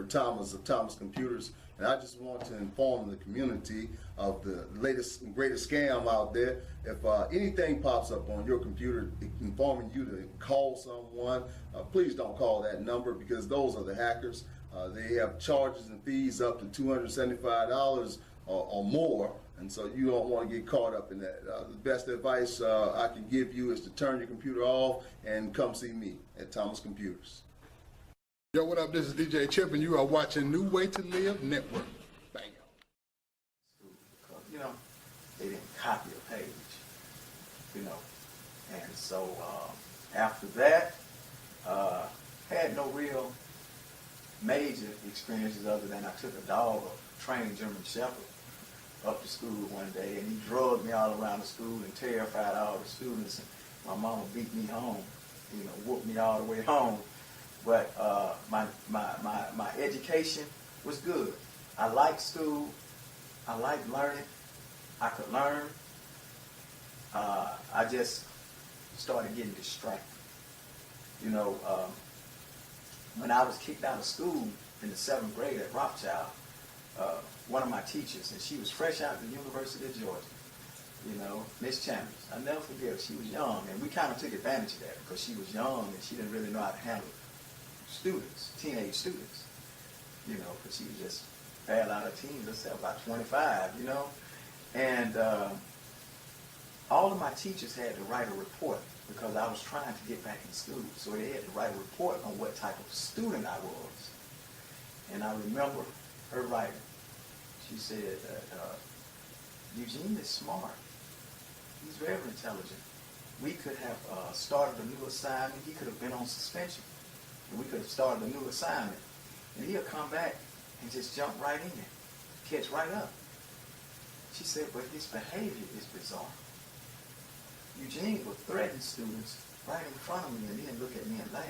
Thomas of Thomas Computers, and I just want to inform the community of the latest and greatest scam out there. If anything pops up on your computer informing you to call someone, please don't call that number, because those are the hackers. They have charges and fees up to $275 or more, and so you don't want to get caught up in that. The best advice I can give you is to turn your computer off and come see me at Thomas Computers. Yo, what up? This is DJ Chip, and you are watching New Way to Live Network. Bam. You know, they didn't copy a page, you know, and so after that, had no real major experiences other than I took a dog, a trained German Shepherd, up to school one day, and he drugged me all around the school and terrified all the students, and my mama beat me home, you know, whooped me all the way home. But my education was good. I liked school. I liked learning. I could learn. I just started getting distracted. You know, when I was kicked out of school in the 7th grade at Rothschild, one of my teachers, and she was fresh out of the University of Georgia, you know, Miss Chambers. I'll never forget her. She was young, and we kind of took advantage of that because she was young and she didn't really know how to handle students, teenage students, you know, because she was just bad out of teens herself, about 25, you know. And all of my teachers had to write a report because I was trying to get back in school. So they had to write a report on what type of student I was. And I remember her writing. She said that Eugene is smart. He's very intelligent. We could have started a new assignment. He could have been on suspension. And we could have started a new assignment. And he'll come back and just jump right in, catch right up. She said, but his behavior is bizarre. Eugene would threaten students right in front of me and then look at me and laugh.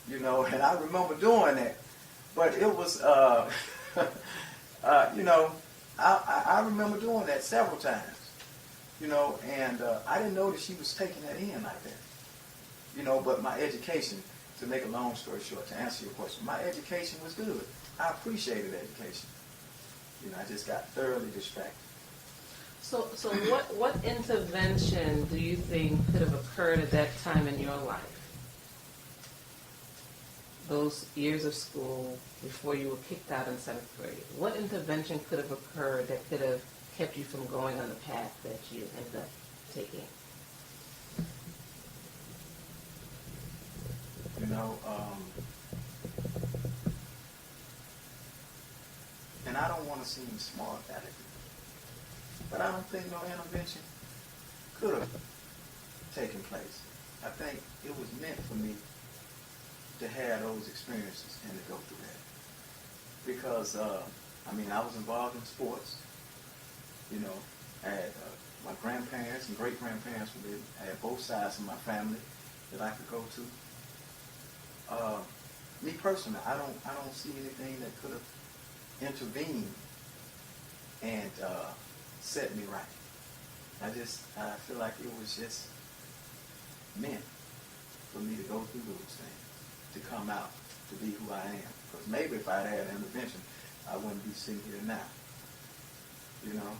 You know, and I remember doing that. But it was, you know, I remember doing that several times. You know, and I didn't know that she was taking that in like that. You know, but my education, to make a long story short, to answer your question, my education was good. I appreciated education. You know, I just got thoroughly distracted. So what intervention do you think could have occurred at that time in your life? Those years of school before you were kicked out in 7th grade. What intervention could have occurred that could have kept you from going on the path that you ended up taking? You know, and I don't want to seem smart at it, but I don't think no intervention could have taken place. I think it was meant for me to have those experiences and to go through that. Because, I mean, I was involved in sports. You know, I had my grandparents and great-grandparents were there. I had both sides of my family that I could go to. Me personally, I don't see anything that could have intervened and set me right. I feel like it was just meant for me to go through those things, to come out, to be who I am. Because maybe if I'd had an intervention, I wouldn't be sitting here now. You know?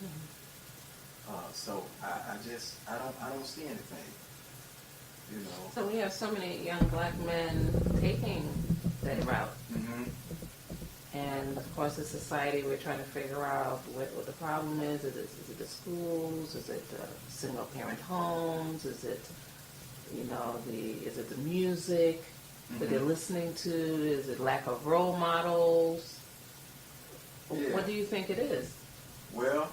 Mm-hmm. So I don't see anything. You know. So we have so many young black men taking that route. Mm-hmm. And of course, as society, we're trying to figure out what the problem is. Is it the schools? Is it single parent homes? Is it, you know, is it the music that they're listening to? Is it lack of role models? Yeah. What do you think it is? Well,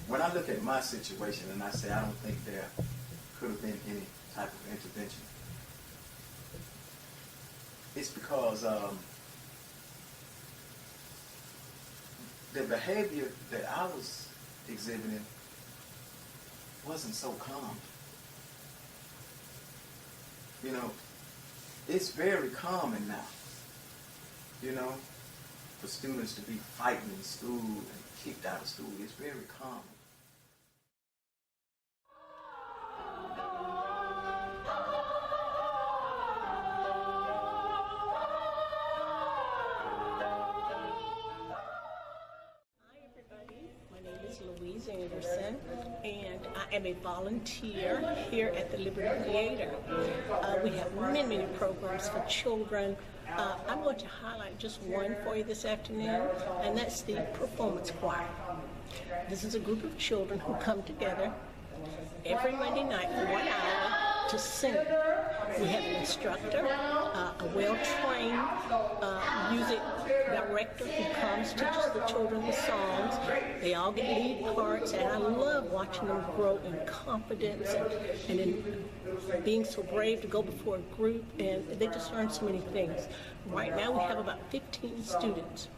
when I look at my situation and I say I don't think there could have been any type of intervention, it's because the behavior that I was exhibiting wasn't so calm. You know, it's very common now, you know, for students to be fighting in school and kicked out of school. It's very common. Johnson, and I am a volunteer here at the Liberty Theater. We have many programs for children. I'm going to highlight just one for you this afternoon, and that's the performance choir. This is a group of children who come together every Monday night for 1 hour to sing. We have an instructor, a well-trained music director who comes, teaches the children the songs. They all get lead parts, and I love watching them grow in confidence and in being so brave to go before a group, and they just learn so many things. Right now we have about 15 students.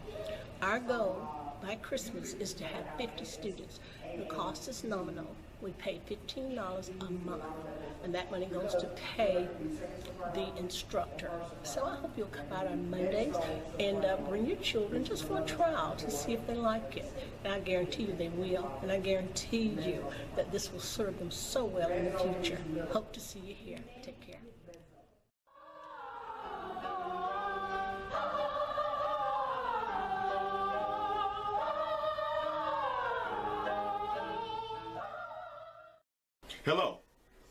Our goal by Christmas is to have 50 students. The cost is nominal. We pay $15 a month, and that money goes to pay the instructor. So I hope you'll come out on Mondays and bring your children just for a trial to see if they like it. And I guarantee you they will, and I guarantee you that this will serve them so well in the future. Hope to see you here. Take care. Hello,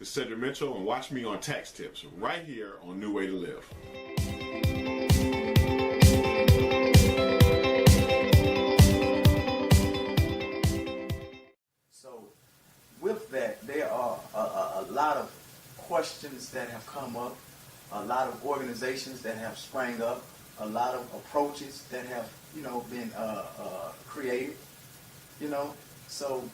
it's Cedric Mitchell, and watch me on Tax Tips right here on New Way to Live. So with that, there are a lot of questions that have come up, a lot of organizations that have sprang up, a lot of approaches that have, been created, so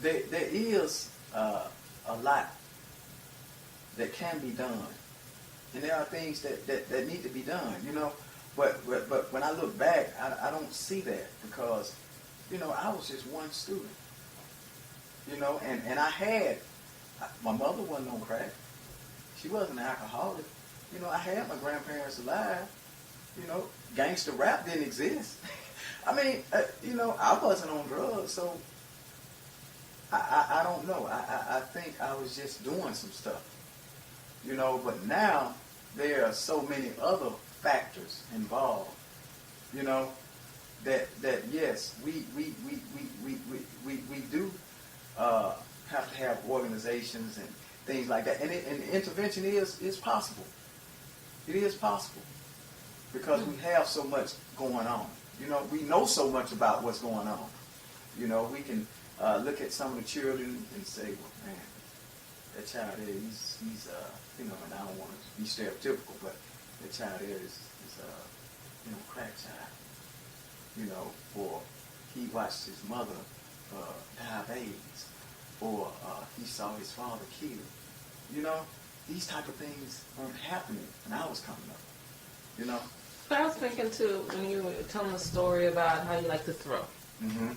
there is a lot that can be done, and there are things that need to be done, but when I look back, I don't see that, because I was just one student, and my mother wasn't on crack, she wasn't an alcoholic, I had my grandparents alive, gangster rap didn't exist. I mean, I wasn't on drugs, so I don't know. I think I was just doing some stuff, but now there are so many other factors involved, that yes, we do have to have organizations and things like that, and intervention is possible. It is possible, because we have so much going on. We know so much about what's going on. We can look at some of the children and say, well, man, that child there, he's and I don't want to be stereotypical, but that child there is crack child, or he watched his mother die of AIDS, or he saw his father killed. These type of things weren't happening when I was coming up, I was thinking too, when you were telling the story about how you like to throw. Mm-hmm.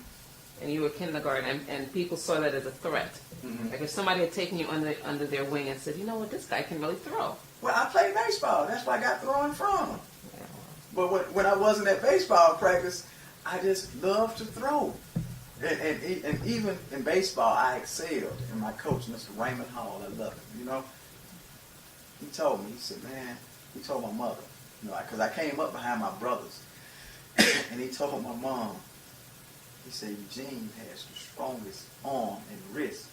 And you were kindergarten, and people saw that as a threat. Mm-hmm. Like if somebody had taken you under their wing and said, you know what, this guy can really throw. Well, I played baseball. That's where I got throwing from. Yeah. But when I wasn't at baseball practice, I just loved to throw. And even in baseball, I excelled. And my coach, Mr. Raymond Hall, I love him, He told me, he said, man, he told my mother, because I came up behind my brothers. And he told my mom, he said, Eugene has the strongest arm and wrist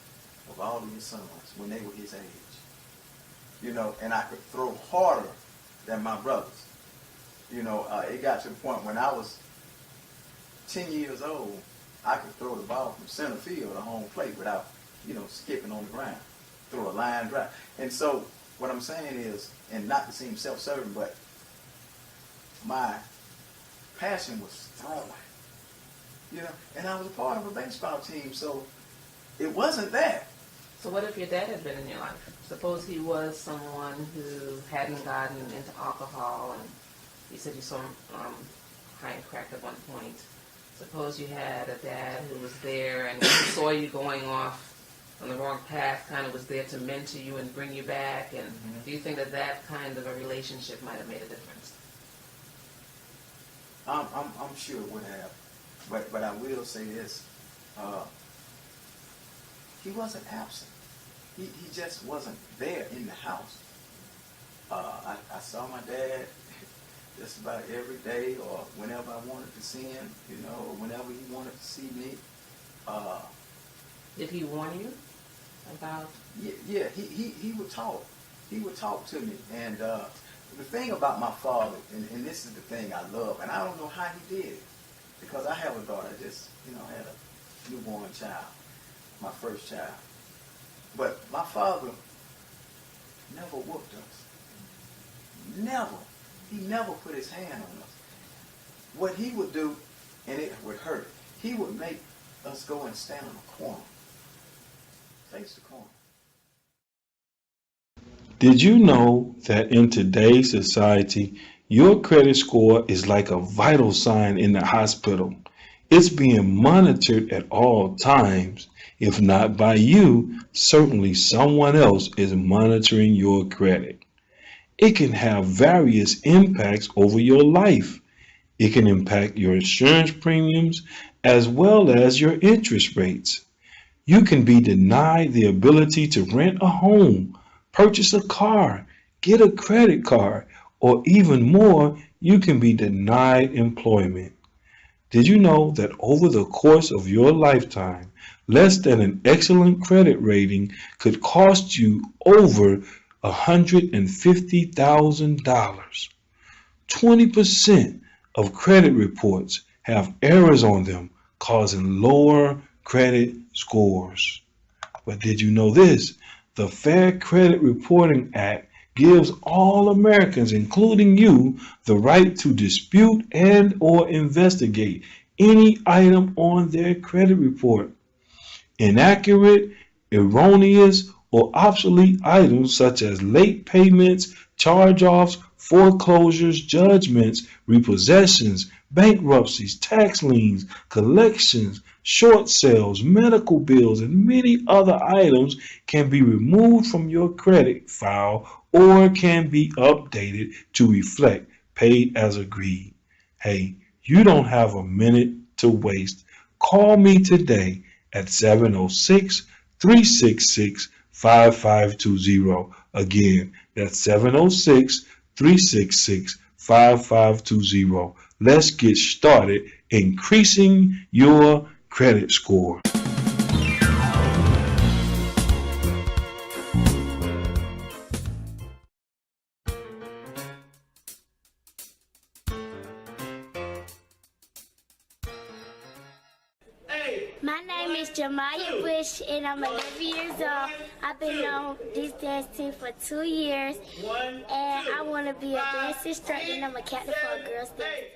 of all of your sons when they were his age. And I could throw harder than my brothers. It got to the point when I was 10 years old, I could throw the ball from center field to home plate without, skipping on the ground, throw a line drive. And so what I'm saying is, and not to seem self-serving, but my passion was throwing. And I was a part of a baseball team, so it wasn't that. So what if your dad had been in your life? Suppose he was someone who hadn't gotten into alcohol, and you said you saw him high and crack at one point. Suppose you had a dad who was there and saw you going off on the wrong path, kind of was there to mentor you and bring you back, and do you think that kind of a relationship might have made a difference? I'm sure it would have. But I will say this, he wasn't absent. He just wasn't there in the house. I saw my dad just about every day, or whenever I wanted to see him, or whenever he wanted to see me. Did he warn you about? Yeah, he would talk. He would talk to me. And the thing about my father, and this is the thing I love, and I don't know how he did it, because I have a daughter. I just, had a newborn child, my first child. But my father never whooped us. Never. He never put his hand on us. What he would do, and it would hurt, he would make us go and stand in a corner. Face the corner. Did you know that in today's society, your credit score is like a vital sign in the hospital? It's being monitored at all times. If not by you, certainly someone else is monitoring your credit. It can have various impacts over your life. It can impact your insurance premiums as well as your interest rates. You can be denied the ability to rent a home, purchase a car, get a credit card, or even more, you can be denied employment. Did you know that over the course of your lifetime, less than an excellent credit rating could cost you over $150,000? 20% of credit reports have errors on them, causing lower credit scores. But did you know this? The Fair Credit Reporting Act gives all Americans, including you, the right to dispute and or investigate any item on their credit report. Inaccurate, erroneous, or obsolete items such as late payments, charge-offs, foreclosures, judgments, repossessions, bankruptcies, tax liens, collections, short sales, medical bills, and many other items can be removed from your credit file or can be updated to reflect paid as agreed. Hey, you don't have a minute to waste. Call me today at 706-366-5520. Again, that's 706-366-5520. Let's get started increasing your credit score. My name is Jemiah Bush, and I'm 11 years old. I've been on this dance team for 2 years, and I want to be a dance instructor, and I'm a captain for a girls' dance.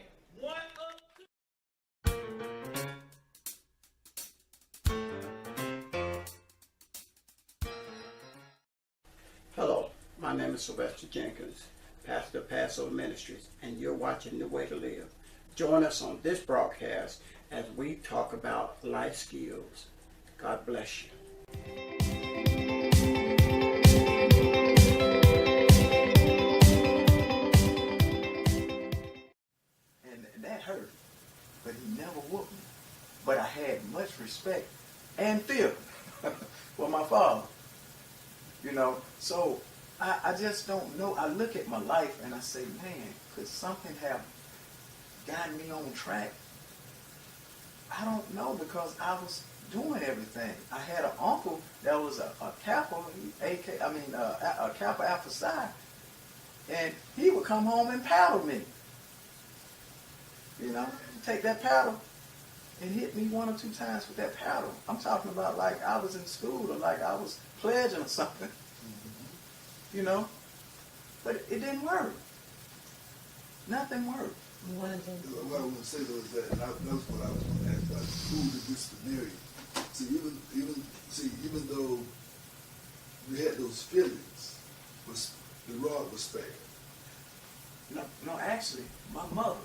Hello, my name is Sylvester Jenkins, pastor of Passover Ministries, and you're watching The Way to Live. Join us on this broadcast as we talk about life skills. God bless you. And that hurt, but he never whooped me. But I had much respect and fear for my father. So I just don't know. I look at my life and I say, man, could something have gotten me on track? I don't know, because I was doing everything. I had an uncle that was a Kappa, a Kappa Alpha Psi, and he would come home and paddle me. Take that paddle and hit me 1 or 2 times with that paddle. I'm talking about like I was in school or like I was pledging or something. But it didn't work. Nothing worked. What I want to say though is that, and that's what I was going to ask about, who the disciplinarian. Even though we had those feelings, the rod was spared. No, actually, my mother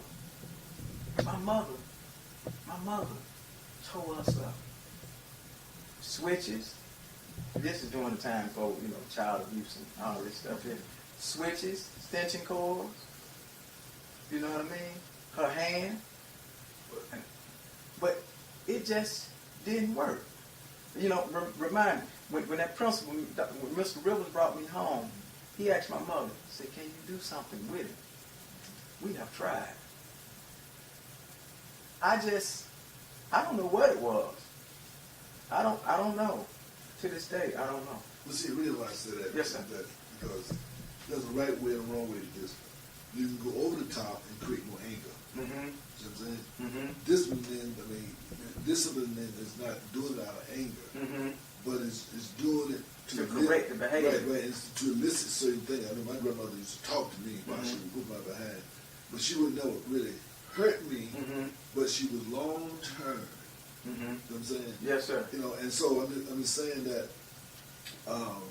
tore us up. Switches. This is during the time for, child abuse and all this stuff here. Switches, extension cords. You know what I mean? Her hand. But it just didn't work. Remind me, when that principal, when Mr. Rivers brought me home, he asked my mother, said, can you do something with it? We have tried. I don't know what it was, I don't know. To this day, I don't know. Well, see, the reason why I say that Yes, is sir. that because there's a right way and a wrong way to this. You can go over the top and create more anger. Mm-hmm. You know what I'm saying? Mm-hmm. Discipline, I mean, discipline is not doing it out of anger, Mm-hmm. but it's doing it To correct the behavior. Right, it's to elicit certain things. I know my grandmother used to talk to me while she would whip my behind, but she would never really hurt me, Mm-hmm. but she was long term. Mm-hmm. You know what I'm saying? Yes, sir. You know, and so I'm just saying that, of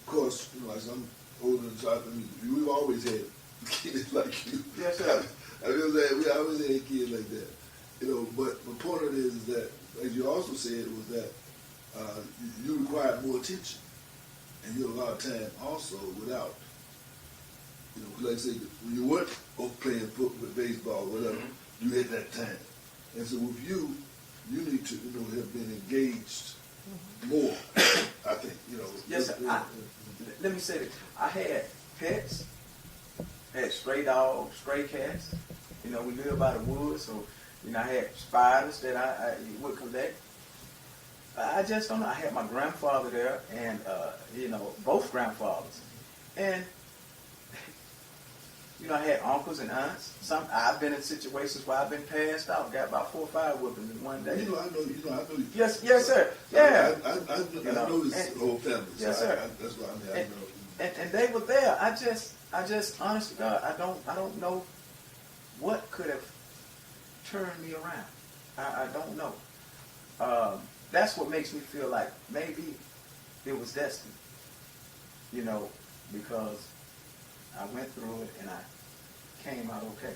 course, you know, as I'm older than so, I mean, we've always had kids like you. Yes, sir. I mean, we always had kids like that. You know, but the point of it is that, as you also said, was that you required more attention, and you had a lot of time also without, you know, like I say, when you weren't playing football, baseball, whatever, you had that time. And so with you need to, you know, have been engaged more, I think, you know. Yes, sir. Let me say this. I had pets, had stray dogs, stray cats. You know, we live by the woods, so, you know, I had spiders that I would collect. I just don't know. I had my grandfather there, and, you know, both grandfathers. And, you know, I had uncles and aunts. I've been in situations where I've been passed out, got about 4 or 5 whoopings in one day. You know, I know. Yes, sir. Yeah. I know his whole family. Yes, so sir. That's why I know. And they were there. I just, honest to God, I don't know what could have turned me around. I don't know. That's what makes me feel like maybe it was destiny. You know, because I went through it and I came out okay.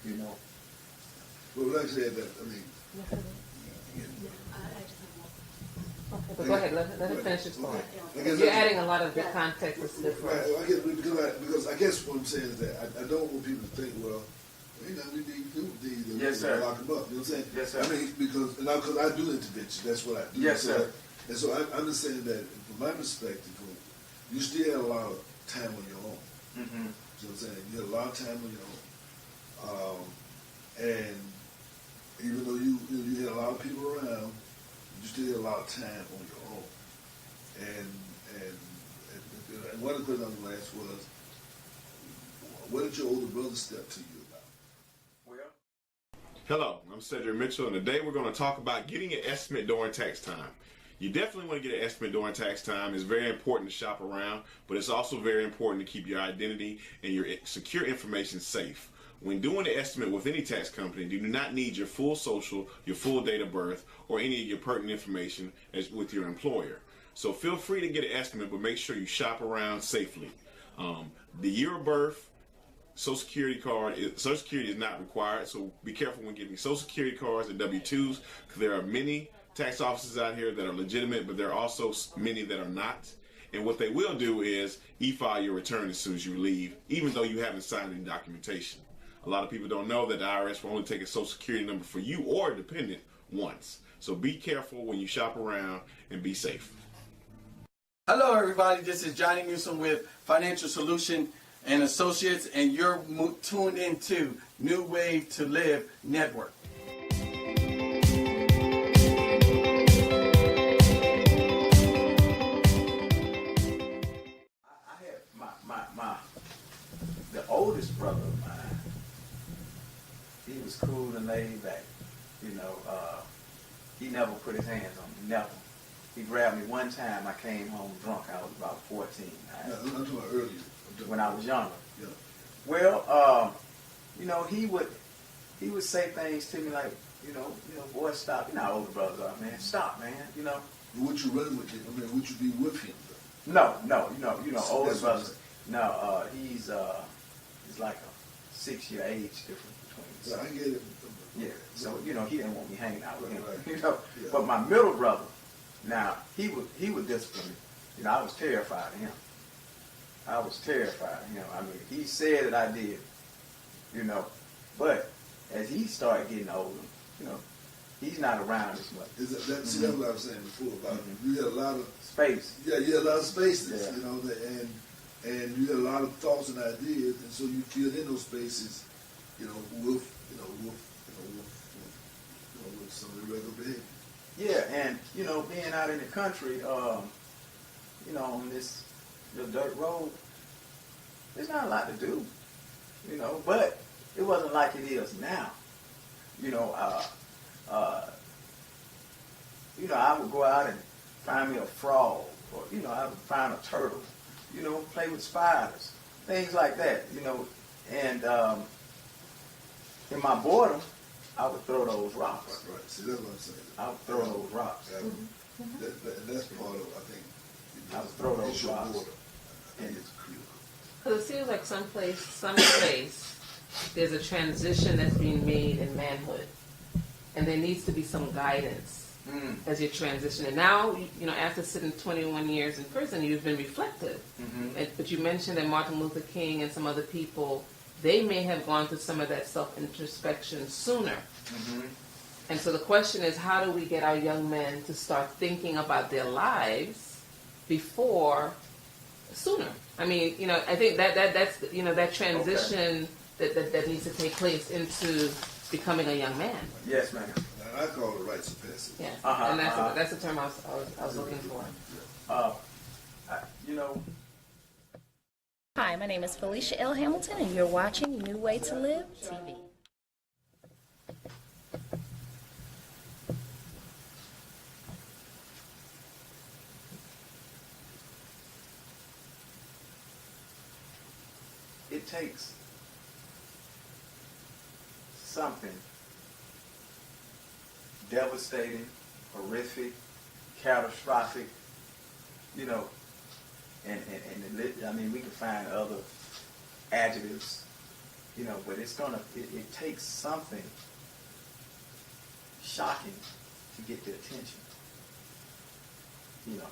You know. Well, like I said, that, I mean, Okay, but go ahead, let him finish his point. Okay. You're adding a lot of good context to this. Right, I guess, because I guess what I'm saying is that I don't want people to think, well, you know, we need to do these and Yes, sir. lock them up. You know what I'm saying? Yes, sir. I mean, because I do intervention. That's what I do. Yes, so sir. And so I'm just saying that from my perspective, you still had a lot of time on your own. Mm-hmm. You know what I'm saying? You had a lot of time on your own. And even though you had a lot of people around, you still had a lot of time on your own. And one of the questions I was going to ask was, what did your older brother step to you about? Well, Hello, I'm Cedric Mitchell, and today we're going to talk about getting an estimate during tax time. You definitely want to get an estimate during tax time. It's very important to shop around, but it's also very important to keep your identity and your secure information safe. When doing an estimate with any tax company, you do not need your full social, your full date of birth, or any of your pertinent information as with your employer. So feel free to get an estimate, but make sure you shop around safely. The year of birth, Social Security card, Social Security is not required, so be careful when getting Social Security cards and W-2s, because there are many tax offices out here that are legitimate, but there are also many that are not. And what they will do is e-file your return as soon as you leave, even though you haven't signed any documentation. A lot of people don't know that the IRS will only take a Social Security number for you or a dependent once. So be careful when you shop around and be safe. Hello everybody, this is Johnny Newsom with Financial Solution and Associates, and you're tuned into New Way to Live Network. I had the oldest brother of mine. He was cool and laid back. You know, he never put his hands on me, never. He grabbed me one time. I came home drunk. I was about 14. I'm talking about earlier. When I was younger. Yeah. Well, you know, he would say things to me like, you know, boy, stop. You know how older brothers are, man. Stop, man. You know. Would you run with him? I mean, would you be with him? No. You know, older That's brothers. No, he's like a 6-year age difference between us. Yeah, I get it. Yeah. So you know, he didn't want me hanging out with him. Right. You know. Yeah. But my middle brother, now he would discipline me. You know, I was terrified of him. I was terrified of him. I mean, he said that I did. You know, but as he started getting older, you know, he's not around as much. See, that's what I was saying before about you had a lot of Space. Yeah, you had a lot of spaces, Yeah. you know, and you had a lot of thoughts and ideas, and so you filled in those spaces, you know, with some irregular behavior. Yeah, and you know, being out in the country, you know, on this dirt road, there's not a lot to do, you know. But it wasn't like it is now, you know. You know, I would go out and find me a frog, or you know, I would find a turtle, you know, play with spiders, things like that, you know. And in my boredom, I would throw those rocks. Right. See, that's what I'm saying. I would throw those rocks. That's part of, I think, I would throw those rocks. I think it's critical. Because it seems like someplace, there's a transition that's being made in manhood, and there needs to be some guidance as you're transitioning. Now, you know, after sitting 21 years in prison, you've been reflective. But you mentioned that Martin Luther King and some other people, they may have gone through some of that self-introspection sooner. And so the question is, how do we get our young men to start thinking about their lives sooner? I mean, you know, I think that's you know, that transition that needs to take place into becoming a young man. Yes, ma'am. And I call it rites of passage. Yeah, and that's the term I was looking for. You know. Hi, my name is Felicia L. Hamilton, and you're watching New Way to Live TV. It takes something devastating, horrific, catastrophic, you know, and I mean, we can find other adjectives, you know, but it takes something shocking to get their attention, you know,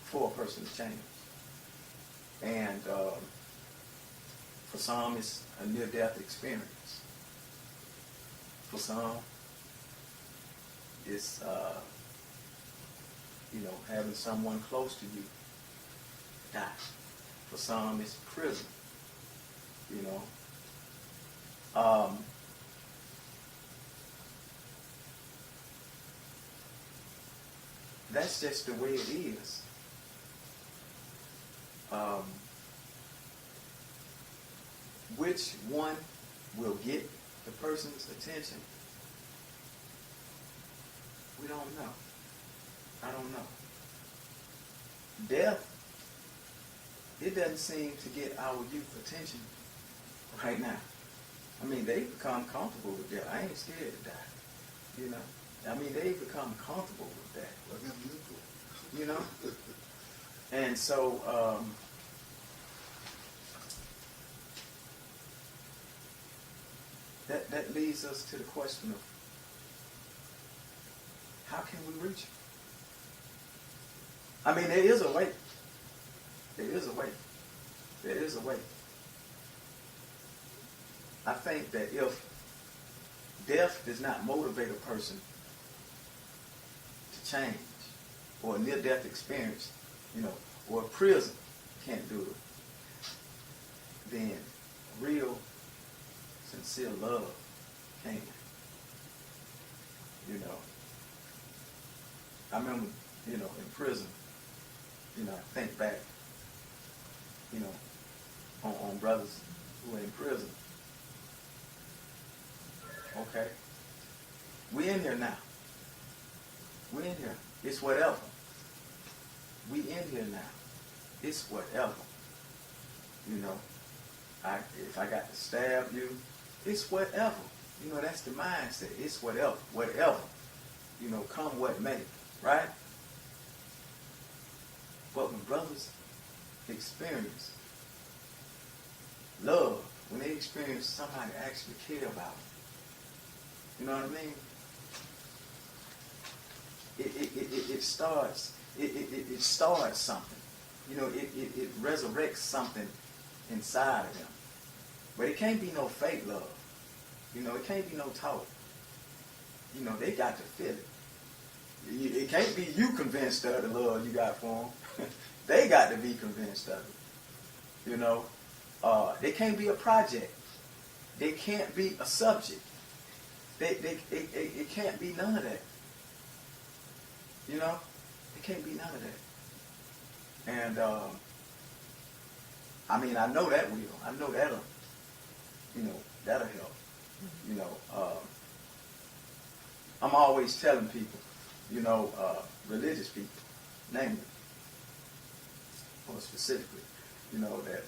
for a person to change. And for some, it's a near-death experience. For some, it's, you know, having someone close to you die. For some, it's prison, you know. That's just the way it is. Which one will get the person's attention? We don't know. I don't know. Death, it doesn't seem to get our youth attention right now. I mean, they've become comfortable with death. I ain't scared to die. You know? I mean, they've become comfortable with that. You know? And so, that leads us to the question of, how can we reach it? I mean, there is a way. There is a way. There is a way. I think that if death does not motivate a person to change, or a near-death experience, you know, or a prison can't do it, then real, sincere love can. You know, I remember, you know, in prison, you know, I think back, you know, on brothers who are in prison. Okay? We in here now. We in here. It's whatever. We in here now. It's whatever. You know, if I got to stab you, it's whatever. You know, that's the mindset. It's whatever. Whatever. You know, come what may. Right? But when brothers experience love, when they experience somebody actually care about them, you know what I mean? It starts something. You know, it resurrects something inside of them. But it can't be no fake love. You know, it can't be no talk. You know, they got to feel it. It can't be you convinced of the love you got for them. They got to be convinced of it. You know, they can't be a project. They can't be a subject. It can't be none of that. You know, it can't be none of that. And I mean, I know that will. I know that'll, you know, that'll help. You know, I'm always telling people, you know, religious people, namely, or specifically, you know, that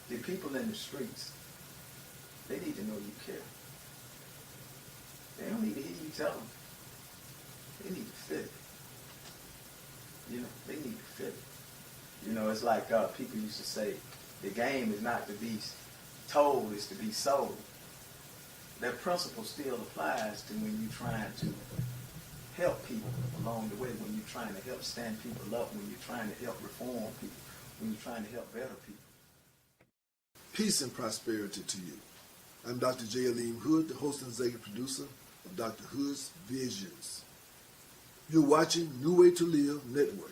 the people in the streets, they need to know you care. They don't need to hear you tell them. They need to feel it. You know, they need to feel it. You know, it's like people used to say, the game is not to be told, it's to be sold. That principle still applies to when you're trying to help people along the way, when you're trying to help stand people up, when you're trying to help reform people, when you're trying to help better people. Peace and prosperity to you. I'm Dr. J. Aleem Hood, the host and executive producer of Dr. Hood's Visions. You're watching New Way to Live Network.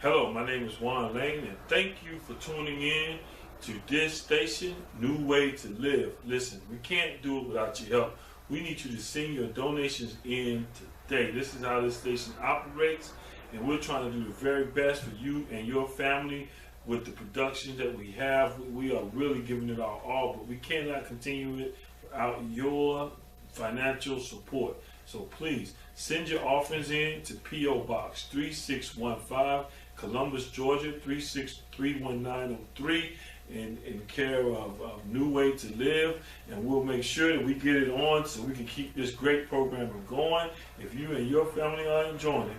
Hello, my name is Juan Lane, and thank you for tuning in to this station, New Way to Live. Listen, we can't do it without your help. We need you to send your donations in today. This is how this station operates, and we're trying to do the very best for you and your family with the production that we have. We are really giving it our all, but we cannot continue it without your financial support. So please send your offerings in to P.O. Box 3615, Columbus, Georgia 3631903, in care of New Way to Live, and we'll make sure that we get it on so we can keep this great program going. If you and your family are enjoying it,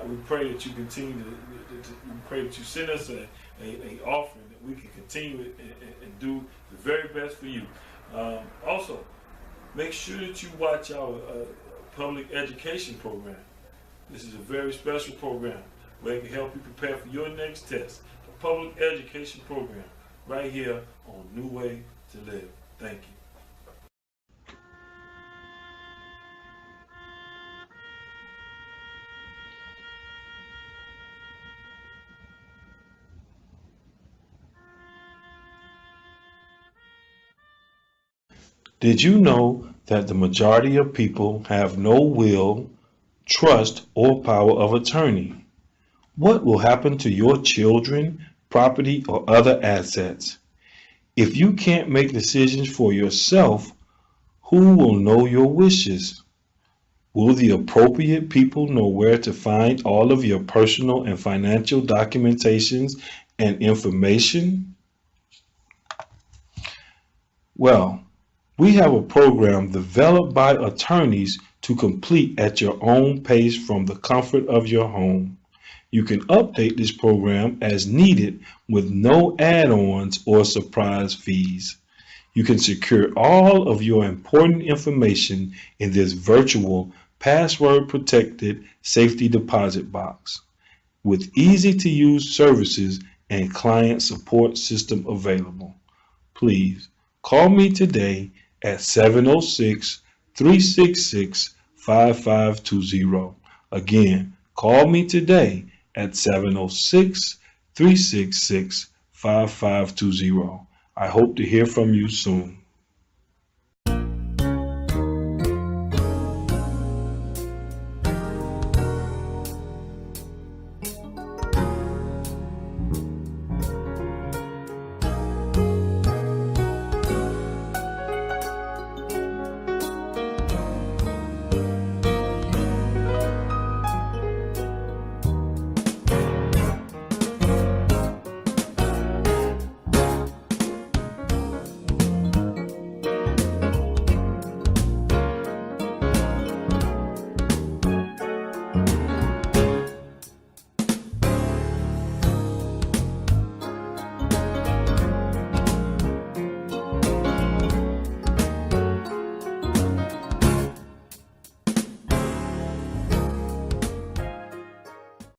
we pray that you continue we pray that you send us a offering that we can continue it and do the very best for you. Also, make sure that you watch our public education program. This is a very special program where it can help you prepare for your next test. The public education program right here on New Way to Live. Thank you. Did you know that the majority of people have no will, trust, or power of attorney? What will happen to your children, property, or other assets? If you can't make decisions for yourself, who will know your wishes? Will the appropriate people know where to find all of your personal and financial documentations and information? Well, we have a program developed by attorneys to complete at your own pace from the comfort of your home. You can update this program as needed with no add-ons or surprise fees. You can secure all of your important information in this virtual password-protected safety deposit box with easy-to-use services and client support system available. Please call me today at 706-366-5520. Again, call me today at 706-366-5520. I hope to hear from you soon.